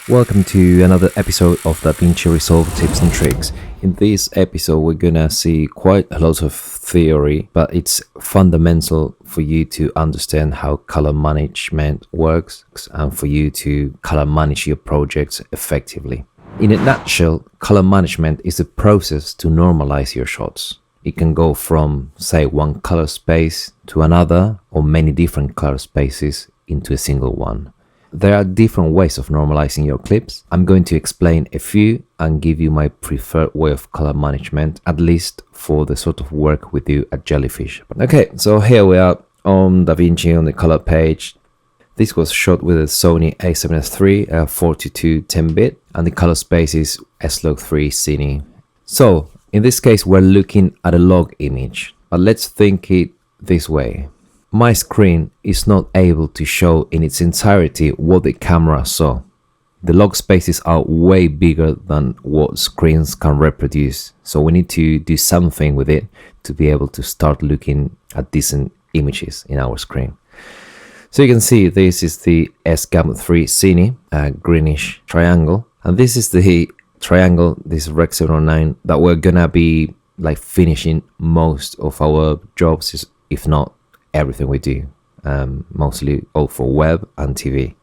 Welcome to another episode of Davinci Resolve Tips and Tricks. In this episode, we're gonna see quite a lot of theory, but it's fundamental for you to understand how color management works and for you to color manage your projects effectively. In a nutshell, color management is a process to normalize your shots. It can go from, say, one color space to another, or many different color spaces into a single one. There are different ways of normalizing your clips. I'm going to explain a few and give you my preferred way of color management, at least for the sort of work we do at Jellyfish. Okay, so here we are on Davinci on the color page. This was shot with a Sony a7S III 42 10-bit, and the color space is S-Log3 Cine. So in this case, we're looking at a log image, but let's think it this way. My screen is not able to show in its entirety what the camera saw. The log spaces are way bigger than what screens can reproduce, so we need to do something with it to be able to start looking at decent images in our screen. So you can see this is the S-Gamma3 Cine, a greenish triangle, and this is the triangle, this Rec 709, that we're gonna be like finishing most of our jobs, if not everything we do, mostly all for web and TV.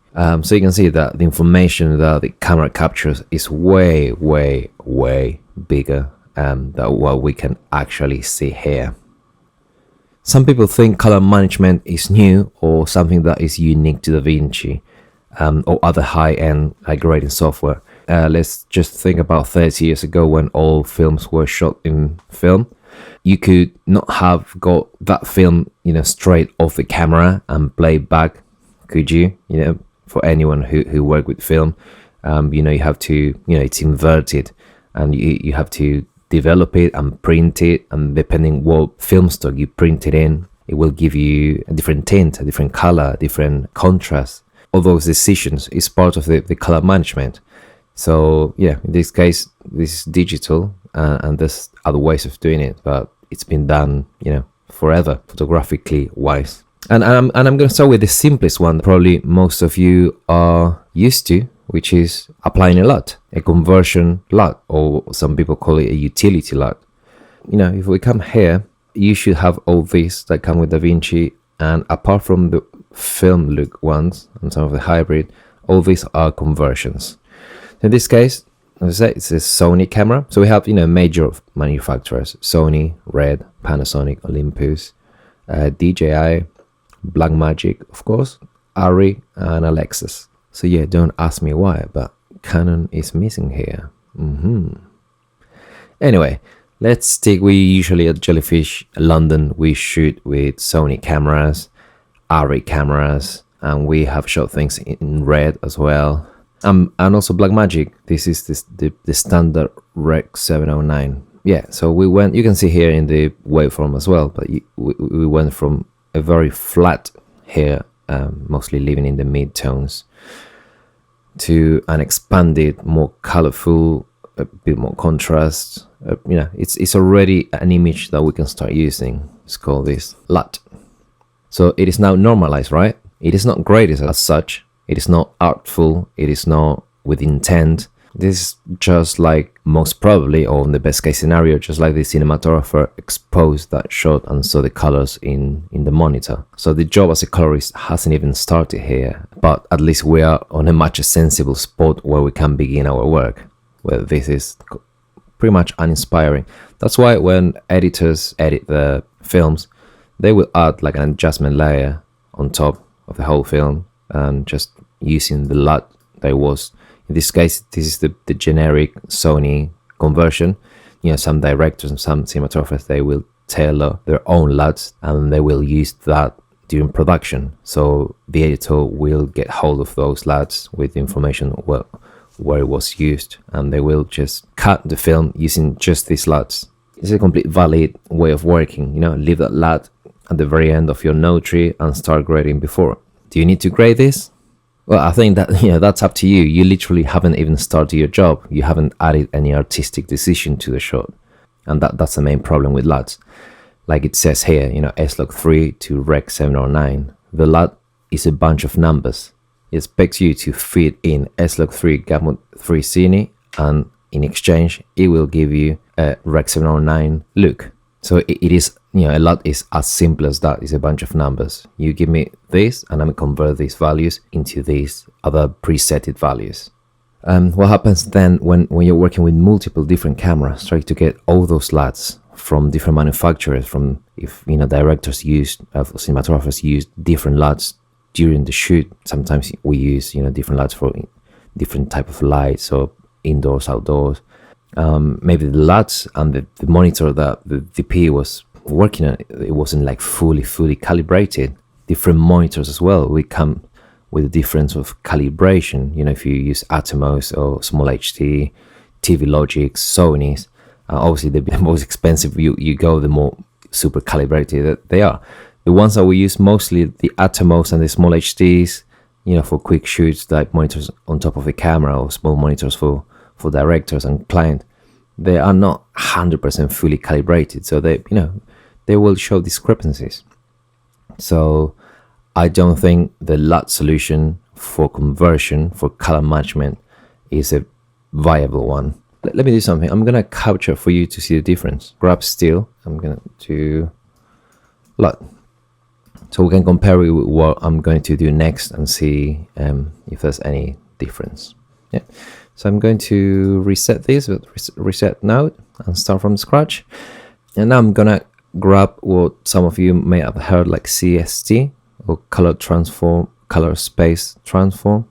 So you can see that the information that the camera captures is way bigger than what we can actually see here. Some people think color management is new or something that is unique to Davinci or other high-end grading software. Let's just think about 30 years ago when all films were shot in film. You could not have got that film, straight off the camera and play back, could you? For anyone who worked with film, you have to, it's inverted, and you have to develop it and print it, and depending what film stock you print it in, it will give you a different tint, a different color, a different contrast. All those decisions is part of the color management. So yeah, in this case, this is digital, and there's other ways of doing it, but it's been done, forever, photographically wise. And I'm going to start with the simplest one, probably most of you are used to, which is applying a LUT, a conversion LUT, or some people call it a utility LUT. If we come here, you should have all these that come with Davinci, and apart from the film look ones and some of the hybrid, all these are conversions. In this case, as I say, it's a Sony camera. So we have, major manufacturers: Sony, Red, Panasonic, Olympus, DJI, Blackmagic, of course, Arri, and Alexis. So yeah, don't ask me why, but Canon is missing here. Anyway, let's stick. We usually at Jellyfish London, we shoot with Sony cameras, Arri cameras, and we have shot things in Red as well. And also Blackmagic. This is the standard Rec 709. Yeah, so we went, you can see here in the waveform as well, but we went from a very flat here, mostly living in the mid-tones, to an expanded, more colorful, a bit more contrast. It's already an image that we can start using. Let's call this LUT. So it is now normalized, right? It is not graded as such. It is not artful, it is not with intent. This is just like, most probably, or in the best case scenario, just like the cinematographer exposed that shot and saw the colors in the monitor. So the job as a colorist hasn't even started here, but at least we are on a much sensible spot where we can begin our work, where this is pretty much uninspiring. That's why when editors edit the films, they will add like an adjustment layer on top of the whole film, and just using the LUT that was, in this case, this is the generic Sony conversion. Some directors and some cinematographers, they will tailor their own LUTs, and they will use that during production. So the editor will get hold of those LUTs with information where it was used, and they will just cut the film using just these LUTs. It's a complete valid way of working. Leave that LUT at the very end of your note tree and start grading before. Do you need to grade this? Well, I think that that's up to you. You literally haven't even started your job. You haven't added any artistic decision to the shot, and that's the main problem with LUTs. Like it says here, S-Log3 to Rec 709. The LUT is a bunch of numbers. It expects you to feed in S-Log3 Gamut 3 Cine, and in exchange, it will give you a Rec 709 look. So it is, a LUT is as simple as that. It's a bunch of numbers. You give me this, and I'm going to convert these values into these other presetted values. What happens then when you're working with multiple different cameras, try to get all those LUTs from different manufacturers, from if directors use, cinematographers use different LUTs during the shoot. Sometimes we use different LUTs for different type of lights, or indoors, outdoors. Maybe the LUTs and the monitor that the DP was working on, it wasn't like fully calibrated. Different monitors as well, we come with a difference of calibration. If you use Atomos or Small HD, TV Logic, Sony's, obviously the most expensive you go, the more super calibrated that they are. The ones that we use mostly, the Atomos and the Small HDs, for quick shoots, like monitors on top of the camera, or small monitors for directors and client, they are not 100% fully calibrated, so they will show discrepancies. So I don't think the LUT solution for conversion, for color management, is a viable one. Let me do something. I'm gonna capture for you to see the difference. Grab still. I'm gonna do LUT, so we can compare it with what I'm going to do next and see if there's any difference. Yeah. So I'm going to reset this with reset node and start from scratch. And now I'm gonna grab what some of you may have heard like CST, or color space transform.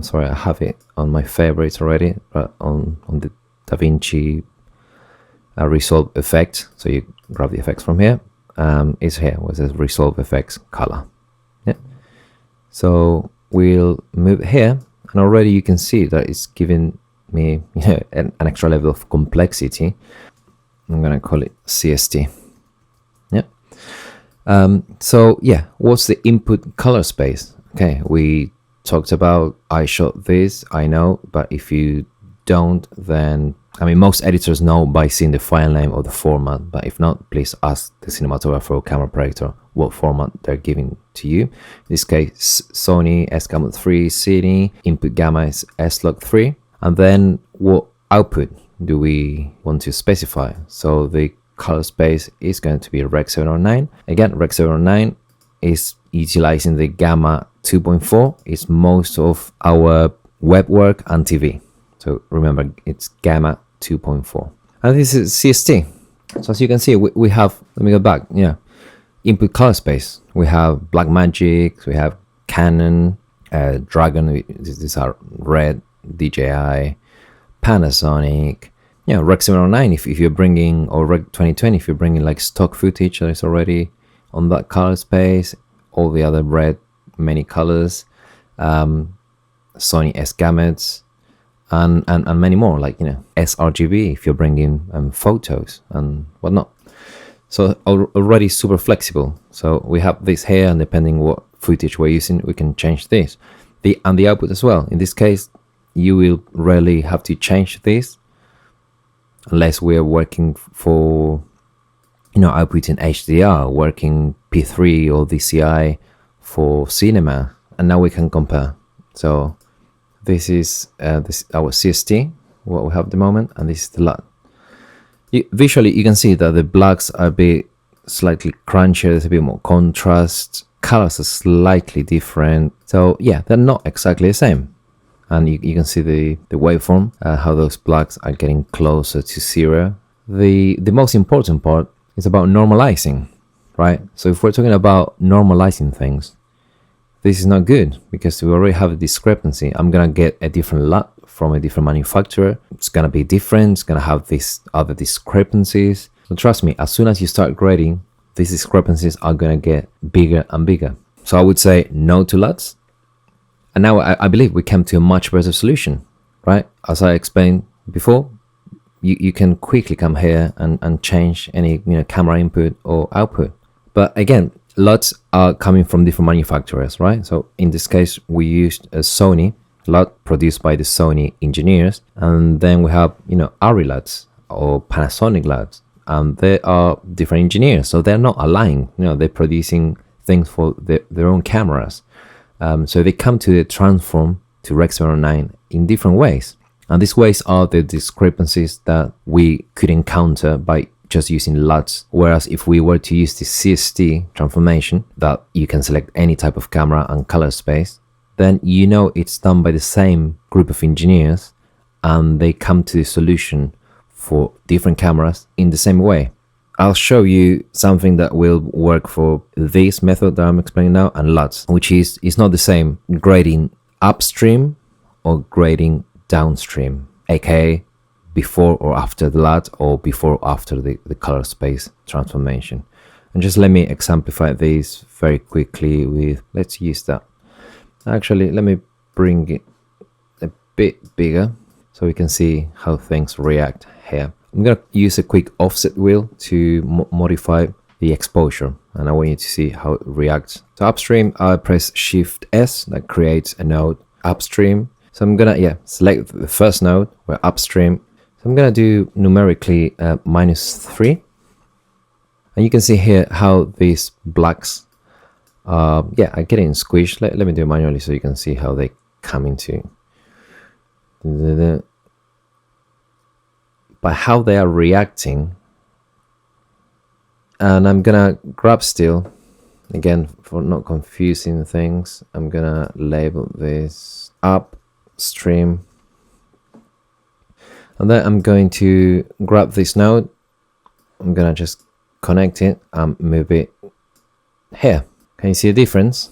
Sorry, I have it on my favorites already, but on the Davinci Resolve effect. So you grab the effects from here. It's here where it says Resolve effects color. Yeah. So we'll move here, and already you can see that it's giving me an extra level of complexity. I'm gonna call it CST. Yeah. So yeah, what's the input color space? Okay, we talked about, I shot this, I know, but if you don't, then most editors know by seeing the file name or the format, but if not, please ask the cinematographer or camera operator what format they're giving to you. In this case, Sony S-Gamut 3 Cine, input gamma is S-Log3, and then what output do we want to specify? So the color space is going to be Rec 709. Again, Rec 709 is utilizing the gamma 2.4. It's most of our web work and TV. So remember, it's gamma 2.4. And this is CST. So as you can see, we have, let me go back, input color space. We have Blackmagic, we have Canon, Dragon, these are red, DJI, Panasonic, Rec 709 if you're bringing, or Rec 2020 if you're bringing like stock footage that is already on that color space, all the other red, many colors, Sony S-Gamuts, and many more, like sRGB if you're bringing photos and whatnot. So already super flexible. So we have this here, and depending what footage we're using, we can change this. And the output as well. In this case, you will rarely have to change this unless we're working for output in HDR, working P3 or DCI for cinema. And now we can compare. So this is our CST, what we have at the moment, and this is the LUT. Visually, you can see that the blacks are a bit slightly crunchier, there's a bit more contrast, colors are slightly different. So yeah, they're not exactly the same. And you can see the waveform, how those blacks are getting closer to zero. The most important part is about normalizing, right? So if we're talking about normalizing things, this is not good because we already have a discrepancy. I'm gonna get a different LUT from a different manufacturer. It's gonna be different, it's gonna have these other discrepancies. So trust me, as soon as you start grading, these discrepancies are gonna get bigger and bigger. So I would say no to LUTs. And now I believe we came to a much better solution, right? As I explained before, you can quickly come here and change any camera input or output. But again, LUTs are coming from different manufacturers, right? So in this case, we used a Sony LUT produced by the Sony engineers, and then we have ARRI LUTs or Panasonic LUTs, and they are different engineers, so they're not aligned. They're producing things for their own cameras. So they come to the transform to Rec 709 in different ways. And these ways are the discrepancies that we could encounter by just using LUTs. Whereas if we were to use the CST transformation, that you can select any type of camera and color space, then you know it's done by the same group of engineers and they come to the solution for different cameras in the same way. I'll show you something that will work for this method that I'm explaining now and LUTs, which is not the same grading upstream or grading downstream, aka before or after the LUT or before or after the color space transformation. And just let me exemplify this very quickly with, let's use that. Actually, let me bring it a bit bigger so we can see how things react here. I'm going to use a quick offset wheel to modify the exposure, and I want you to see how it reacts. So upstream, I press Shift S, that creates a node upstream. So I'm going to select the first node, where upstream. So I'm going to do numerically -3. And you can see here how these blacks, are getting squished. Let me do it manually so you can see how they come into by how they are reacting. And I'm gonna grab still, again, for not confusing things, I'm gonna label this upstream. And then I'm going to grab this node, I'm gonna just connect it and move it here. Can you see a difference?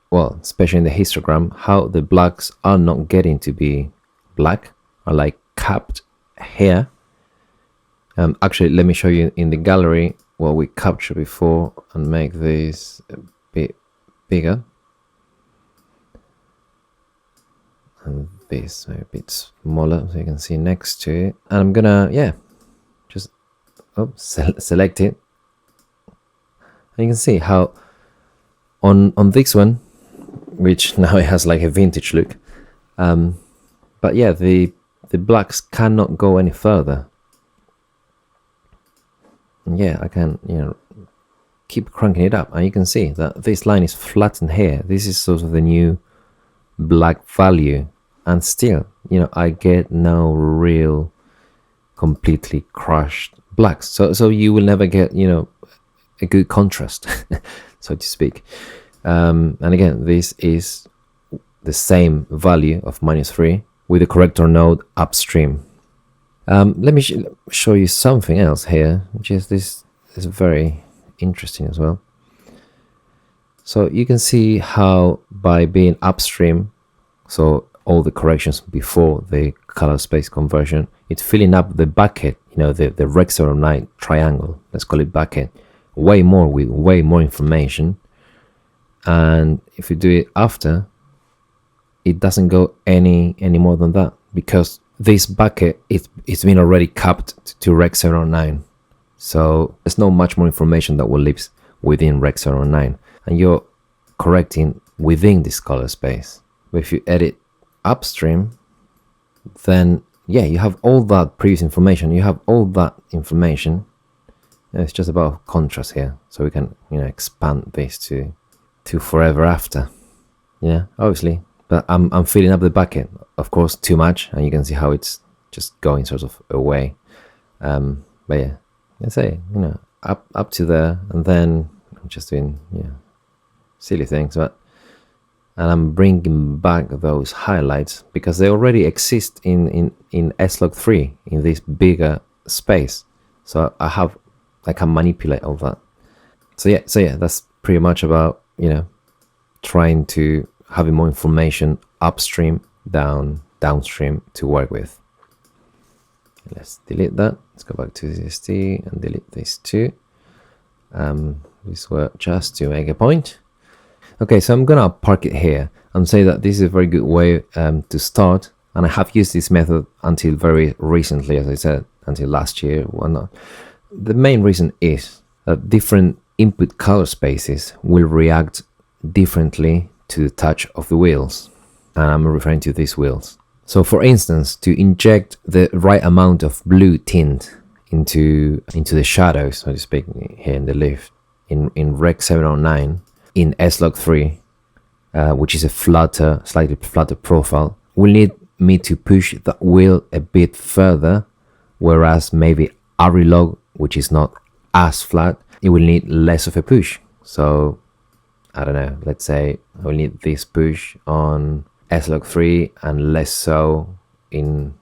Well, especially in the histogram, how the blacks are not getting to be black, are like capped here. Actually, let me show you in the gallery what we captured before and make this a bit bigger. And this maybe a bit smaller so you can see next to it. And I'm gonna, just select it. And you can see how on this one, which now it has like a vintage look, but yeah, the blacks cannot go any further. And yeah, I can keep cranking it up, and you can see that this line is flattened here. This is sort of the new black value, and still I get no real completely crushed blacks. So you will never get a good contrast, so to speak. And again, this is the same value of -3 with the corrector node upstream. Let me show you something else here, which is this is very interesting as well. So you can see how by being upstream, so all the corrections before the color space conversion, it's filling up the bucket, the Rec 709 triangle, let's call it bucket, way more with way more information. And if you do it after, it doesn't go any more than that, because this bucket it's been already capped to Rec 709. So there's not much more information that will live within Rec 709, and you're correcting within this color space. But if you edit upstream, then you have all that previous information, you have all that information. It's just about contrast here, so we can expand this to forever after. Obviously, but I'm filling up the bucket, of course, too much, and you can see how it's just going sort of away. But yeah, let's say up to there, and then I'm just doing silly things, and I'm bringing back those highlights because they already exist in S-Log3 in this bigger space. So I can manipulate all that. So yeah, that's pretty much about trying to having more information upstream, downstream to work with. Let's delete that. Let's go back to CST and delete these two. These were just to make a point. Okay, so I'm gonna park it here and say that this is a very good way to start, and I have used this method until very recently, as I said, until last year, whatnot. The main reason is that different input color spaces will react differently to the touch of the wheels, and I'm referring to these wheels. So for instance, to inject the right amount of blue tint into the shadows, so to speak, here in the lift in Rec 709 in S-Log3, which is a flatter, slightly flatter profile, will need me to push the wheel a bit further, whereas maybe Arilog, which is not as flat, it will need less of a push. So I don't know, let's say I will need this push on S-Log3 and less so in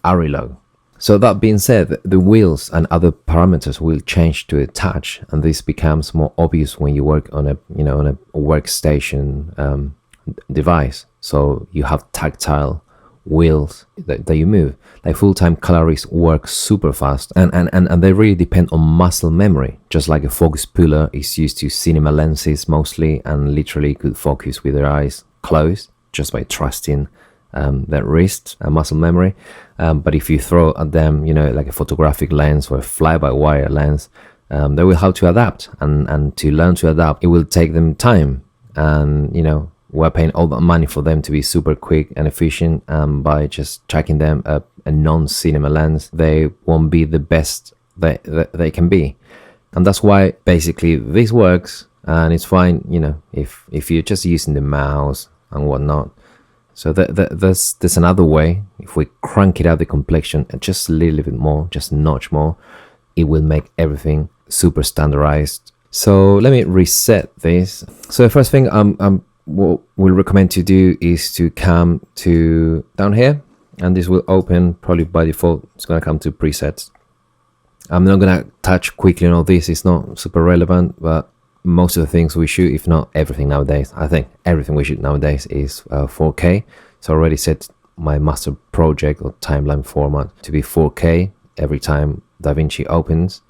Arilog. So that being said, the wheels and other parameters will change to a touch, and this becomes more obvious when you work on a workstation device. So you have tactile wheels that you move. Like full-time colorists work super fast, and they really depend on muscle memory. Just like a focus puller is used to cinema lenses mostly, and literally could focus with their eyes closed just by trusting their wrist and muscle memory. But if you throw at them, like a photographic lens or a fly-by-wire lens, they will have to adapt, and to learn to adapt, it will take them time. And we're paying all that money for them to be super quick and efficient. By just tracking them a non-cinema lens, they won't be the best that they can be. And that's why basically this works, and it's fine, if you're just using the mouse and whatnot. So there's another way. If we crank it out the complexion just a little bit more, just a notch more, it will make everything super standardized. So let me reset this. So the first thing what we'll recommend to do is to come to down here, and this will open probably by default. It's going to come to presets. I'm not going to touch quickly on all this. It's not super relevant, but most of the things we shoot, if not everything nowadays, I think everything we shoot nowadays is 4K. So I already set my master project or timeline format to be 4K every time DaVinci opens.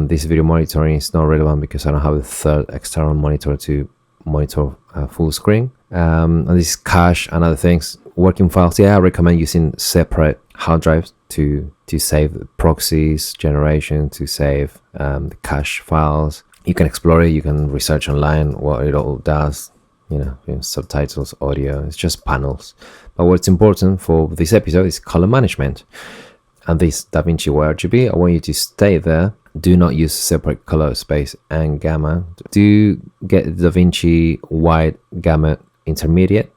This video monitoring is not relevant because I don't have a third external monitor to monitor full screen. And this cache and other things, working files. Yeah, I recommend using separate hard drives to save the proxies generation, to save the cache files. You can explore it, you can research online what it all does, subtitles, audio, it's just panels. But what's important for this episode is color management. And this DaVinci YRGB, I want you to stay there. Do not use separate color space and gamma. Do get DaVinci wide gamma intermediate.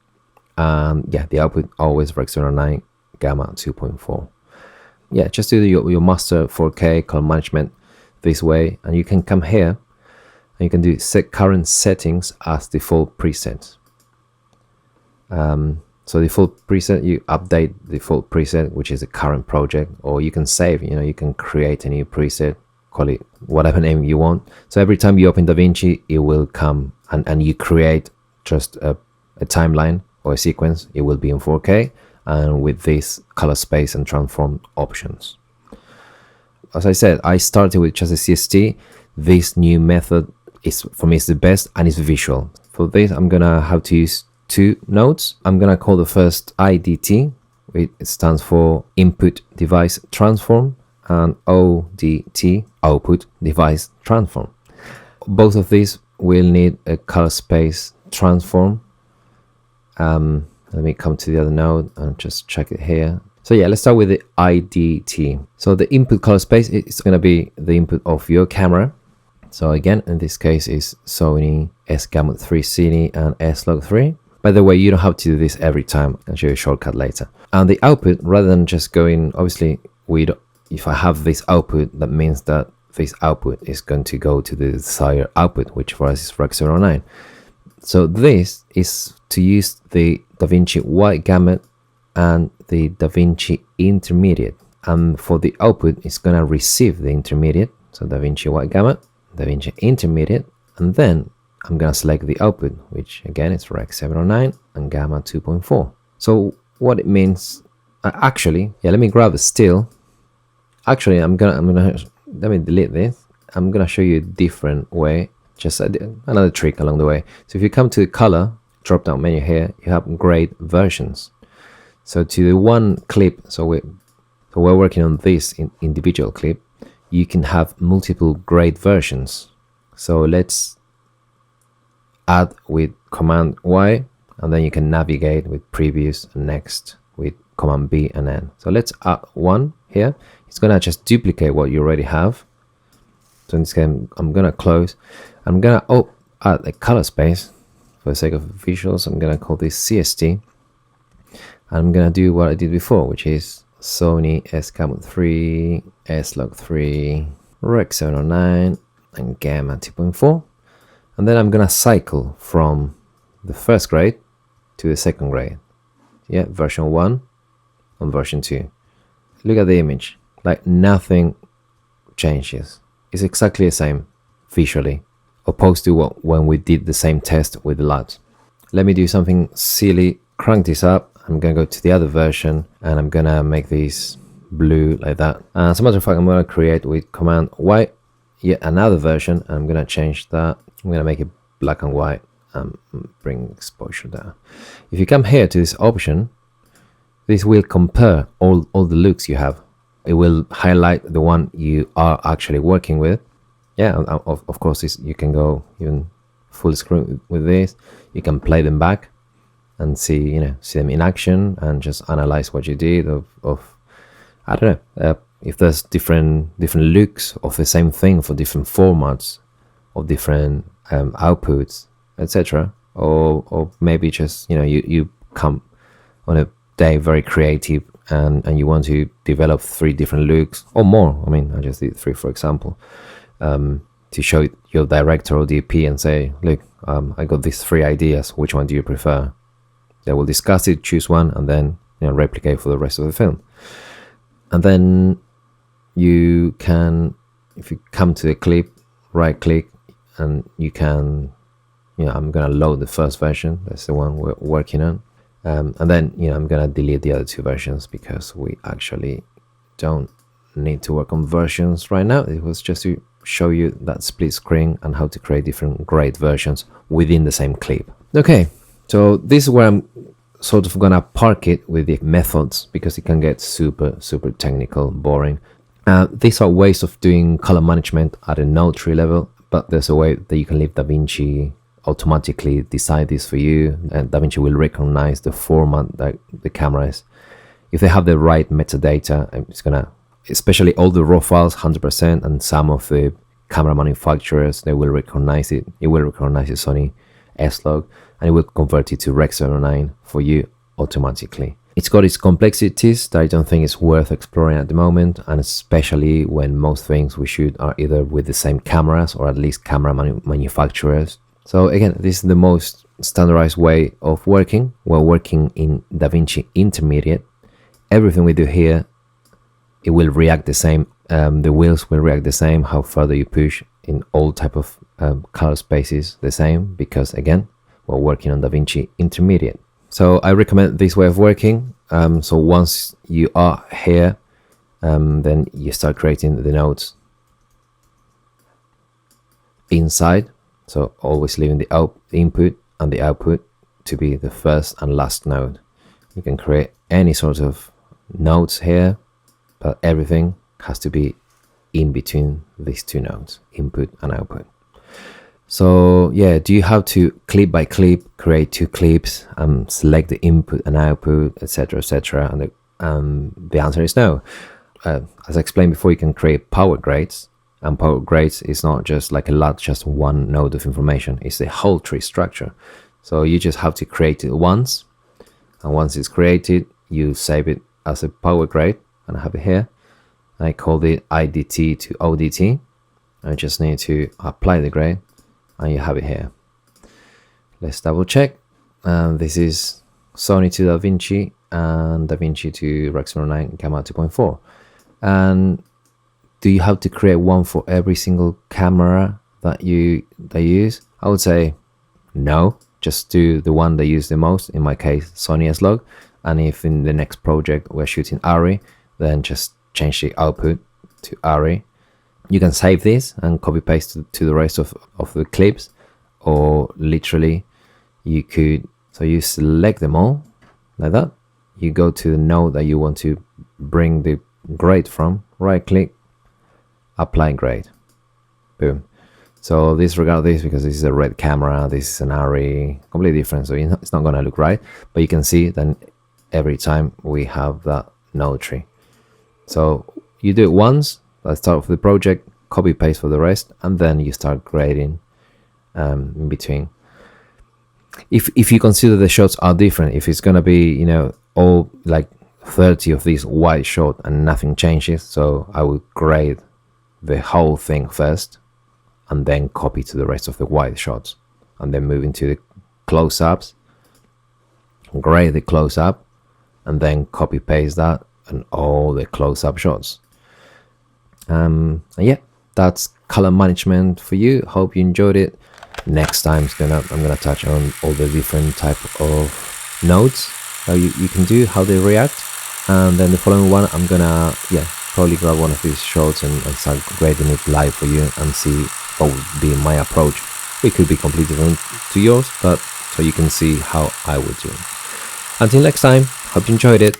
The output always Rec 09 gamma 2.4. Yeah, just do your master 4K color management this way, and you can come here and you can do set current settings as default preset. So default preset, you update default preset, which is the current project, or you can save, you can create a new preset, call it whatever name you want. So every time you open DaVinci, it will come and you create just a timeline or a sequence. It will be in 4K and with this color space and transform options. As I said, I started with just a CST. This new method is, for me, is the best, and it's visual. For this, I'm gonna have to use two nodes. I'm gonna call the first IDT. It stands for Input Device Transform, and ODT, Output Device Transform. Both of these will need a color space transform. Let me come to the other node and just check it here. So yeah, let's start with the IDT. So the input color space is going to be the input of your camera. So again, in this case is Sony S-Gamut3 Cine and S-Log3. By the way, you don't have to do this every time. I'll show you a shortcut later. And the output, rather than just going, obviously, if I have this output, that means that this output is going to go to the desired output, which for us is Rec 09. So this is to use the DaVinci Wide Gamut and the DaVinci Intermediate. And for the output, it's going to receive the intermediate. So DaVinci Wide Gamut, DaVinci Intermediate, and then I'm going to select the output, which again is Rec 709 and Gamma 2.4. So what it means, actually, yeah, let me grab a still. Actually, I'm gonna let me delete this. I'm gonna show you a different way, just another trick along the way. So if you come to the color drop down menu here, you have grade versions. So to the one clip, so we're working on this individual clip, you can have multiple grade versions. So let's add with Command Y, and then you can navigate with previous and next with Command B and N. So let's add one here. It's gonna just duplicate what you already have. So in this game, I'm gonna close. I'm gonna add a color space, for the sake of visuals, I'm gonna call this CST. I'm gonna do what I did before, which is Sony SCAM 3, S-Log 3, Rec 709, and Gamma 2.4. And then I'm gonna cycle from the first grade to the second grade. Yeah, version 1 and version 2. Look at the image, like nothing changes. It's exactly the same visually, opposed to when we did the same test with the LUTs. Let me do something silly, crank this up. I'm gonna go to the other version and I'm gonna make these blue like that. As a matter of fact, I'm gonna create with Command Y yet another version. I'm gonna change that. I'm gonna make it black and white and bring exposure down. If you come here to this option, this will compare all the looks you have. It will highlight the one you are actually working with. Yeah, of course, you can go even full screen with this. You can play them back and see them in action and just analyze what you did of I don't know, if there's different looks of the same thing for different formats of different outputs, etc. Or maybe just you come on a day very creative and you want to develop 3 different looks or more. I mean, I just did 3 for example, to show your director or DP and say, look, I got these 3 ideas, which one do you prefer? They will discuss it, choose one, and then replicate for the rest of the film. And then you can, if you come to the clip, right click, and you can, I'm gonna load the first version. That's the one we're working on. And then I'm gonna delete the other 2 versions because we actually don't need to work on versions right now. It was just to show you that split screen and how to create different grade versions within the same clip. Okay, so this is where I'm sort of gonna park it with the methods because it can get super technical, boring. These are ways of doing color management at a node tree level, but there's a way that you can leave Davinci automatically decide this for you, and Davinci will recognize the format that the camera is. If they have the right metadata, it's gonna, especially all the raw files 100%, and some of the camera manufacturers, they will recognize it. It will recognize the Sony S-Log and it will convert it to Rec 709 for you automatically. It's got its complexities that I don't think is worth exploring at the moment, and especially when most things we shoot are either with the same cameras or at least camera manufacturers. So again, this is the most standardized way of working. We're working in Davinci Intermediate. Everything we do here, it will react the same. The wheels will react the same. How further you push in all type of color spaces, the same, because again, we're working on Davinci Intermediate. So I recommend this way of working. So once you are here, then you start creating the nodes inside. So always leaving the input and the output to be the first and last node. You can create any sort of nodes here, but everything has to be in between these 2 nodes, input and output. So yeah, do you have to clip by clip create 2 clips, select the input and output, etc., and the answer is no. As I explained before, you can create power grades, and power grades is not just like a LUT, just one node of information. It's the whole tree structure. So you just have to create it once, and once it's created, you save it as a power grade, and I have it here. I called it IDT to ODT. I just need to apply the grade, and you have it here. Let's double check. This is Sony to Davinci and Davinci to Rec 709 Gamma 2.4. And do you have to create one for every single camera that you use? I would say no. Just do the one they use the most. In my case, Sony S-Log. And if in the next project we're shooting ARRI, then just change the output to ARRI. You can save this and copy paste to the rest of the clips, or literally you could, so you select them all like that. You go to the node that you want to bring the grade from, right click, apply grade, boom. So disregard this because this is a red camera, this is an ARRI, completely different, so it's not going to look right, but you can see then every time we have that node tree. So you do it once, let's start with the project, copy paste for the rest, and then you start grading in between. if you consider the shots are different, if it's gonna be, you know, all like 30 of these white shot and nothing changes, so I would grade the whole thing first and then copy to the rest of the white shots, and then move into the close-ups, grade the close-up, and then copy paste that and all the close-up shots. And yeah, that's color management for you. Hope you enjoyed it. Next time I'm gonna touch on all the different type of nodes that you can do, how they react. And then the following one, I'm gonna probably grab one of these shots and start grading it live for you and see what would be my approach. It could be completely different to yours, but so you can see how I would do it. Until next time, hope you enjoyed it.